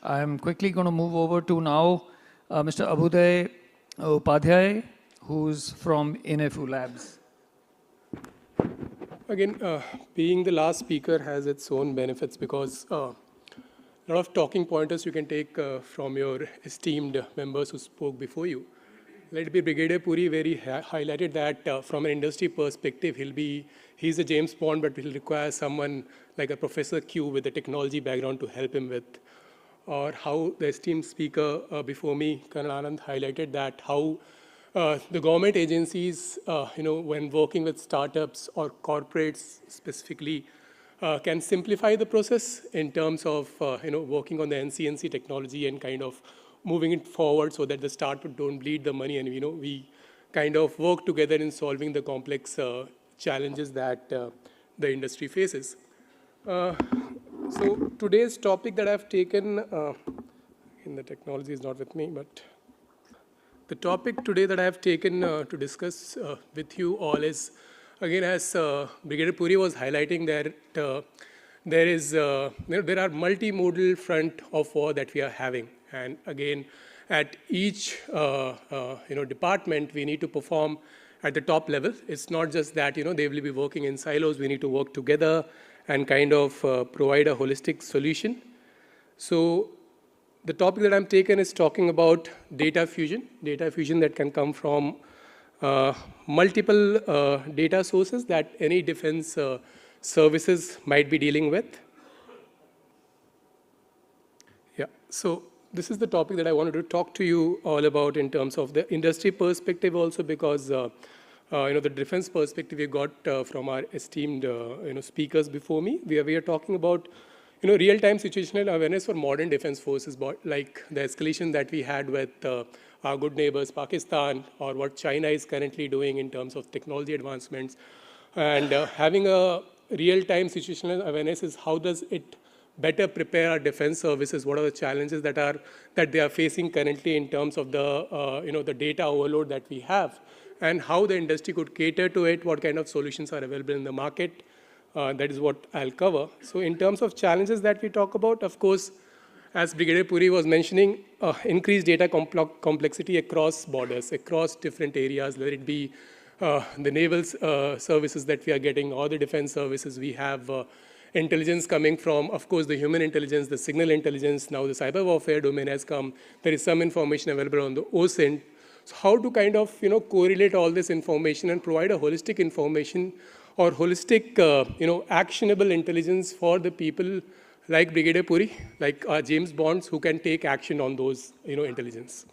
I'm quickly going to move over to now Mr. Abhuday Upadhyay, who's from Innefu Labs. Again, being the last speaker has its own benefits because a lot of talking pointers you can take from your esteemed members who spoke before you. Let it be Brigadier Puri, where he highlighted that from an industry perspective, he's a James Bond, but he'll require someone like a Professor Q with a technology background to help him with. Or how the esteemed speaker before me, Colonel Anand, highlighted that how the government agencies, when working with startups or corporates specifically, can simplify the process in terms of, working on the NCNC technology and kind of moving it forward so that the startup don't bleed the money and, we kind of work together in solving the complex challenges that the industry faces. So today's topic that I've taken, in the technology is not with me, but the topic today that I have taken to discuss with you all is, again, as Brigadier Puri was highlighting, that there are multimodal front of war that we are having, and again, at each department, we need to perform at the top level. It's not just that they will be working in silos. We need to work together and kind of provide a holistic solution. So the topic that I'm taken is talking about data fusion that can come from multiple data sources that any defense services might be dealing with. Yeah, so this is the topic that I wanted to talk to you all about in terms of the industry perspective also, because the defense perspective we got from our esteemed speakers before me. We are talking about real-time situational awareness for modern defense forces, like the escalation that we had with our good neighbors Pakistan, or what China is currently doing in terms of technology advancements. And having a real-time situational awareness is how does it better prepare our defense services? What are the challenges that they are facing currently in terms of the the data overload that we have, and how the industry could cater to it, what kind of solutions are available in the market. That is what I'll cover. So in terms of challenges that we talk about, of course, as Brigadier Puri was mentioning, increased data complexity across borders, across different areas, whether it be the naval services that we are getting or the defense services. We have intelligence coming from, of course, the human intelligence, the signal intelligence. Now the cyber warfare domain has come. There is some information available on the OSINT. So how to kind of correlate all this information and provide a holistic information or holistic actionable intelligence for the people like Brigadier Puri, like James Bonds, who can take action on those intelligence.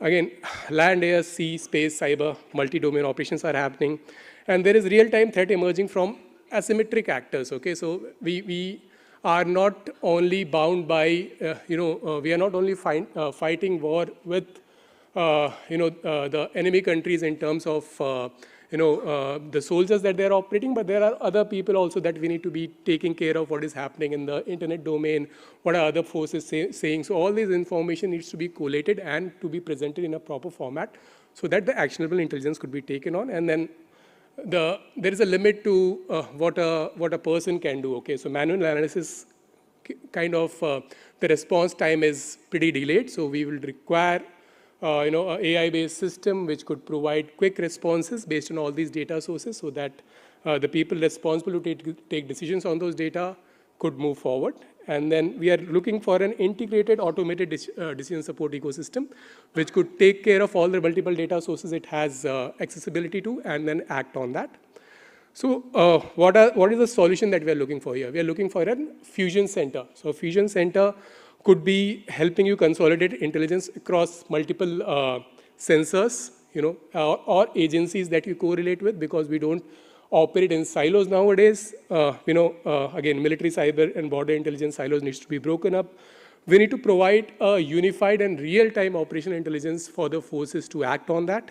Again, land, air, sea, space, cyber, multi-domain operations are happening, and there is real-time threat emerging from asymmetric actors. Okay, so we are not only bound by we are not only fighting war with the enemy countries in terms of the soldiers that they're operating, but there are other people also that we need to be taking care of what is happening in the internet domain, what are other forces saying. So all this information needs to be collated and to be presented in a proper format so that the actionable intelligence could be taken on. And then there is a limit to what a person can do. Okay, so manual analysis kind of the response time is pretty delayed, so we will require an AI-based system which could provide quick responses based on all these data sources, so that the people responsible to take decisions on those data could move forward. And then we are looking for an integrated automated decision support ecosystem which could take care of all the multiple data sources it has accessibility to, and then act on that. So what is the solution that we are looking for here? We are looking for a fusion center. So a fusion center could be helping you consolidate intelligence across multiple sensors, or agencies that you correlate with, because we don't operate in silos nowadays. Again, military, cyber, and border intelligence silos needs to be broken up. We need to provide a unified and real-time operational intelligence for the forces to act on that.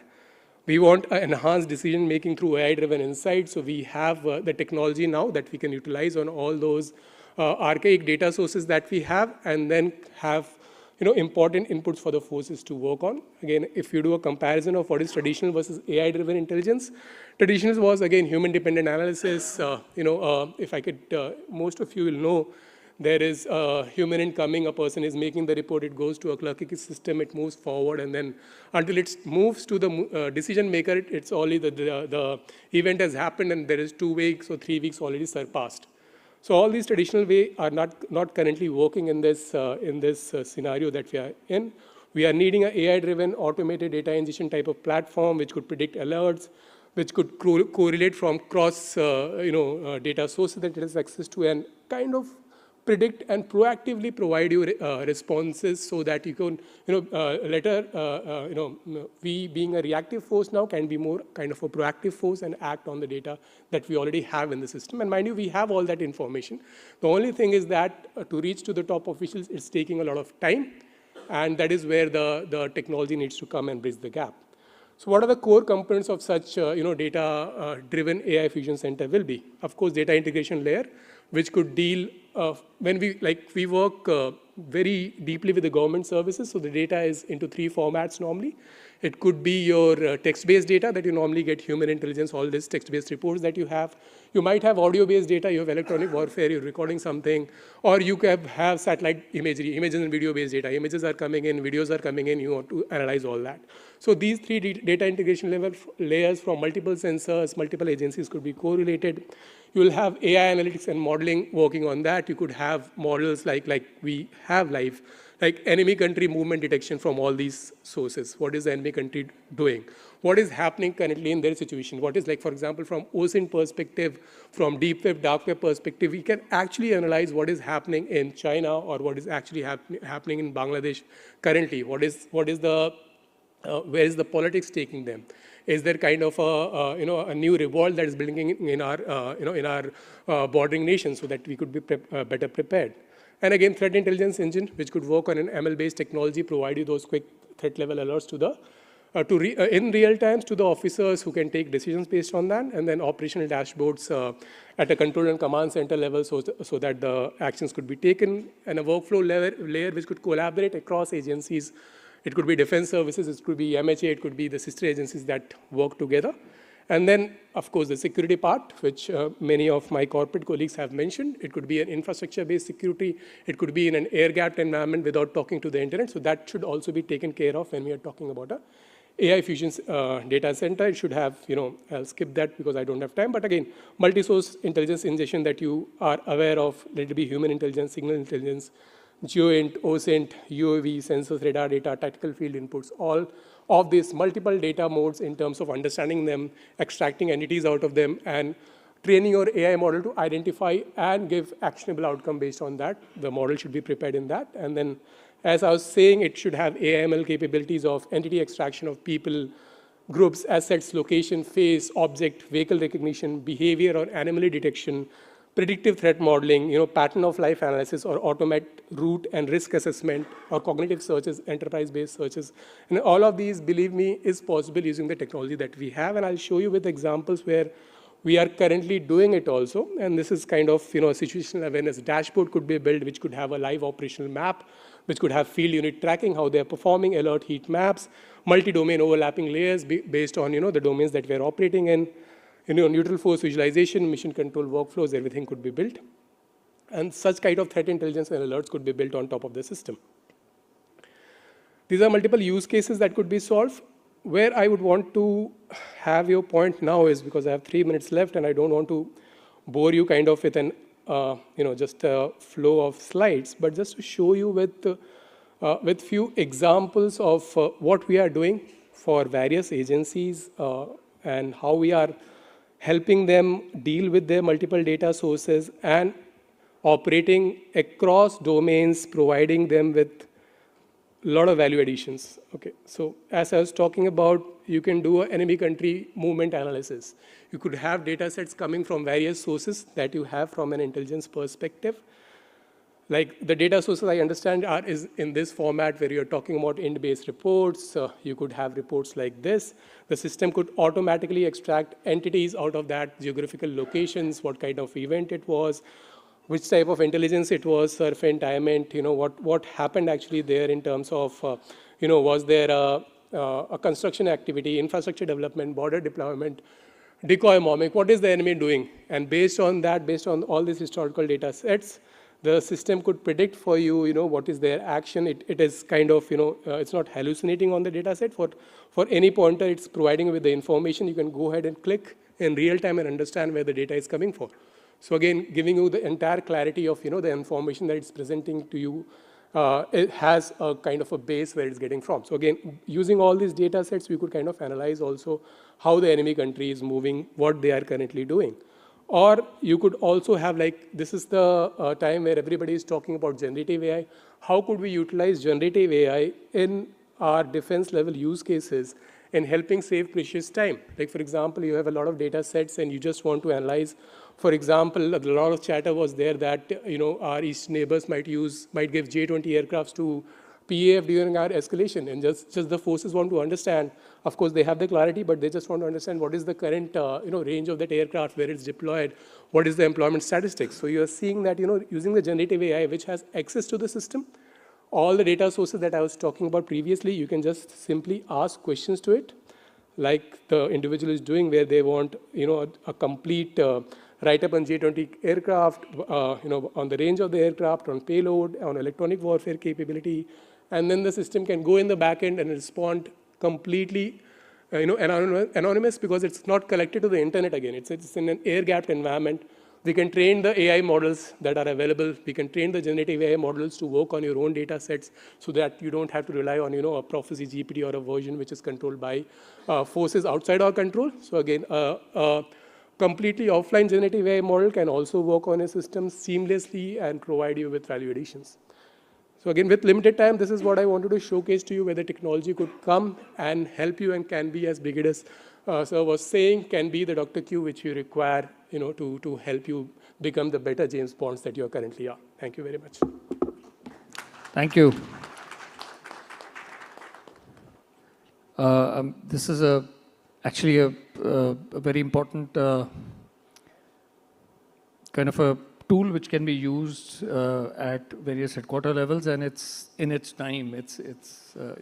We want enhanced decision-making through AI-driven insights. So we have the technology now that we can utilize on all those archaic data sources that we have, and then have important inputs for the forces to work on. Again, if you do a comparison of what is traditional versus AI-driven intelligence, traditional was, again, human-dependent analysis. If I could, most of you will know there is a human incoming, a person is making the report, it goes to a clerking system, it moves forward, and then until it moves to the decision maker, it's only the event has happened and there is 2 weeks or 3 weeks already surpassed. So all these traditional ways are not currently working in this scenario that we are in. We are needing an AI-driven automated data ingestion type of platform which could predict alerts, which could correlate from cross data sources that it has access to, and kind of predict and proactively provide you responses so that you can, we being a reactive force now can be more kind of a proactive force and act on the data that we already have in the system. And mind you, we have all that information. The only thing is that to reach to the top officials, it's taking a lot of time, and that is where the technology needs to come and bridge the gap. So what are the core components of such data-driven AI Fusion Center will be? Of course, data integration layer, which could deal, when we work very deeply with the government services, so the data is into 3 formats normally. It could be your text-based data that you normally get human intelligence, all these text-based reports that you have. You might have audio-based data, you have electronic warfare, you're recording something, or you can have satellite imagery, images and video-based data. Images are coming in, videos are coming in, you want to analyze all that. So these 3 data integration layers from multiple sensors, multiple agencies could be correlated. You will have AI analytics and modeling working on that. You could have models like we have live, like enemy country movement detection from all these sources. What is the enemy country doing? What is happening currently in their situation? What is, like, for example, from OSINT perspective, from deep web, dark web perspective, we can actually analyze what is happening in China or what is actually happening in Bangladesh currently. What is the where is the politics taking them? Is there kind of a new revolt that is building in our bordering nations so that we could be better prepared? And again, threat intelligence engine, which could work on an ML-based technology, provide you those quick threat level alerts to the in real times to the officers who can take decisions based on that, and then operational dashboards at a control and command center level so that the actions could be taken, and a workflow layer which could collaborate across agencies. It could be defense services, it could be MHA, it could be the sister agencies that work together. And then, of course, the security part, which many of my corporate colleagues have mentioned. It could be an infrastructure-based security. It could be in an air-gapped environment without talking to the internet. So that should also be taken care of when we are talking about a AI Fusion data center. It should have, I'll skip that because I don't have time. But again, multi-source intelligence ingestion that you are aware of, let it be human intelligence, signal intelligence, GeoInt, OSINT, UAV, sensors, radar data, tactical field inputs, all of these multiple data modes in terms of understanding them, extracting entities out of them, and training your AI model to identify and give actionable outcome based on that. The model should be prepared in that. And then, as I was saying, it should have AI/ML capabilities of entity extraction of people, groups, assets, location, face, object, vehicle recognition, behavior or anomaly detection, predictive threat modeling, pattern of life analysis, or automate route and risk assessment, or cognitive searches, enterprise-based searches. And all of these, believe me, is possible using the technology that we have. And I'll show you with examples where we are currently doing it also. And this is kind of, a situational awareness dashboard could be built, which could have a live operational map, which could have field unit tracking, how they're performing, alert heat maps, multi-domain overlapping layers based on, the domains that we're operating in. Neutral force visualization, mission control workflows, everything could be built. And such kind of threat intelligence and alerts could be built on top of the system. These are multiple use cases that could be solved. Where I would want to have your point now is, because I have 3 minutes left and I don't want to bore you kind of with an, just a flow of slides, but just to show you with few examples of what we are doing for various agencies and how we are helping them deal with their multiple data sources and operating across domains, providing them with a lot of value additions. Okay, so as I was talking about, you can do an enemy country movement analysis. You could have data sets coming from various sources that you have from an intelligence perspective. Like the data sources I understand is in this format where you're talking about int-based reports. You could have reports like this. The system could automatically extract entities out of that, geographical locations, what kind of event it was, which type of intelligence it was, surf environment, what happened actually there in terms of, was there a construction activity, infrastructure development, border deployment, decoy bombing, what is the enemy doing? And based on that, based on all these historical data sets, The system could predict for you, what is their action. It is kind of, it's not hallucinating on the data set. For any pointer, it's providing you with the information. You can go ahead and click in real time and understand where the data is coming from. So again, giving you the entire clarity of, the information that it's presenting to you. It has a kind of a base where it's getting from. So again, using all these data sets, we could kind of analyze also how the enemy country is moving, what they are currently doing. Or you could also have this is the time where everybody is talking about generative AI. How could we utilize generative AI in our defense level use cases in helping save precious time? Like for example, you have a lot of data sets and you just want to analyze. For example, a lot of chatter was there that our east neighbors might give J-20 aircrafts to PAF during our escalation, and just the forces want to understand. Of course, they have the clarity, but they just want to understand what is the current range of that aircraft, where it's deployed, what is the employment statistics. So you are seeing that using the generative AI, which has access to the system, all the data sources that I was talking about previously, you can just simply ask questions to it, like the individual is doing, where they want a complete write-up on J-20 aircraft, on the range of the aircraft, on payload, on electronic warfare capability, and then the system can go in the back end and respond completely anonymous, because it's not connected to the internet again. It's in an air-gapped environment. We can train the AI models that are available. We can train the generative AI models to work on your own data sets so that you don't have to rely on a Prophecy GPT or a version which is controlled by forces outside our control. So again, completely offline generative AI model can also work on a system seamlessly and provide you with value additions. So again, with limited time, this is what I wanted to showcase to you, where the technology could come and help you and can be as big as Sir was saying, can be the Dr. Q which you require to help you become the better James Bonds that you currently are. Thank you very much. Thank you. This is actually a very important kind of a tool which can be used at various headquarter levels, and it's in its time. It's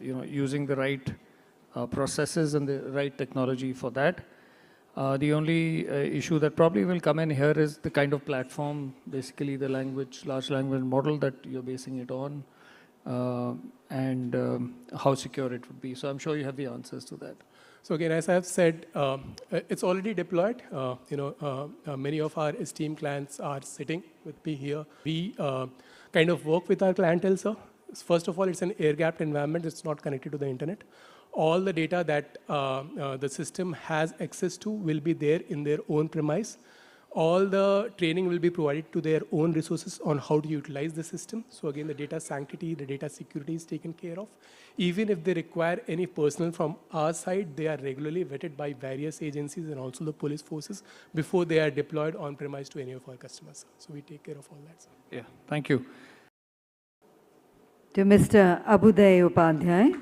using the right processes and the right technology for that. The only issue that probably will come in here is the kind of platform, basically the large language model that you're basing it on, and how secure it would be. So I'm sure you have the answers to that. So again, as I have said, it's already deployed. Many of our esteemed clients are sitting with me here. We kind of work with our clientele, sir. First of all, it's an air-gapped environment. It's not connected to the internet. All the data that the system has access to will be there in their own premise. All the training will be provided to their own resources on how to utilize the system. So again, the data sanctity, the data security is taken care of. Even if they require any personnel from our side, they are regularly vetted by various agencies and also the police forces before they are deployed on premise to any of our customers. So we take care of all that, sir. Yeah, thank you. To Mr. Abhuday Upadhyay.